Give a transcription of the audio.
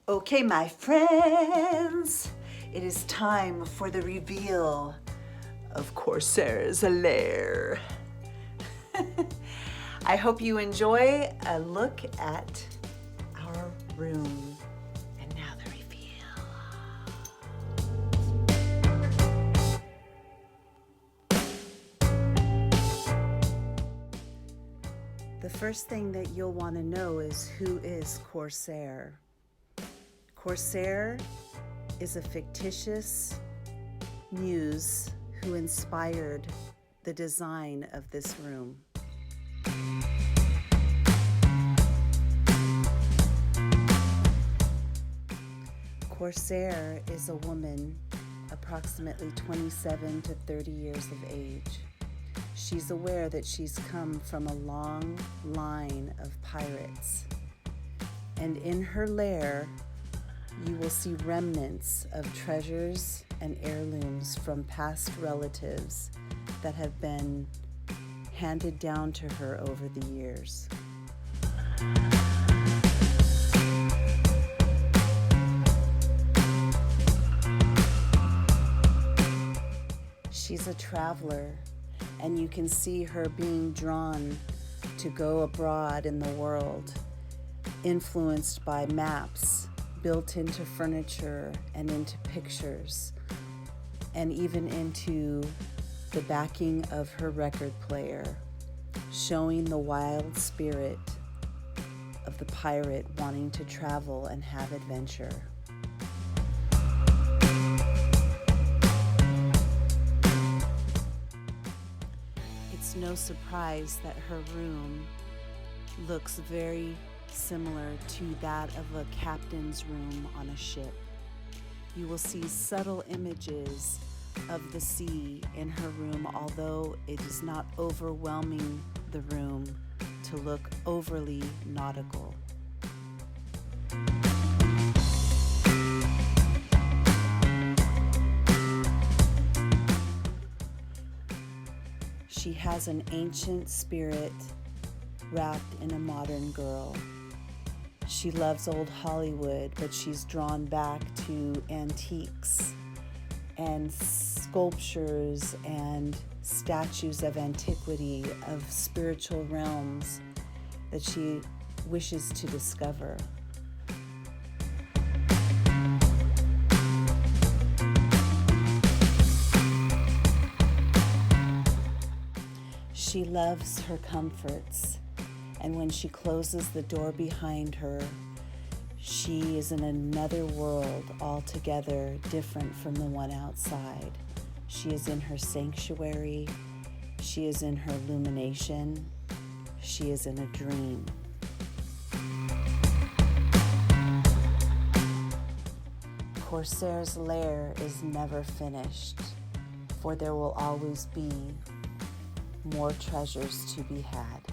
Okay, my friends, it is time for the reveal of Corsairs Lair. I hope you enjoy a look at our room. And now the reveal. The first thing that you'll want to know is who is Corsair. Corsair is a fictitious muse who inspired the design of this room. Corsair is a woman approximately 27 to 30 years of age. She's aware that she's come from a long line of pirates, and in her lair you will see remnants of treasures and heirlooms from past relatives that have been handed down to her over the years. She's a traveler, and you can see her being drawn to go abroad in the world, influenced by maps built into furniture and into pictures, and even into the backing of her record player, showing the wild spirit of the pirate wanting to travel and have adventure. It's no surprise that her room looks very similar to that of a captain's room on a ship. You will see subtle images of the sea in her room, although it is not overwhelming the room to look overly nautical. She has an ancient spirit wrapped in a modern girl. She loves old Hollywood, but she's drawn back to antiques and sculptures and statues of antiquity, of spiritual realms that she wishes to discover. She loves her comforts, and when she closes the door behind her, she is in another world altogether different from the one outside. She is in her sanctuary. She is in her illumination. She is in a dream. Corsair's Lair is never finished, for there will always be more treasures to be had.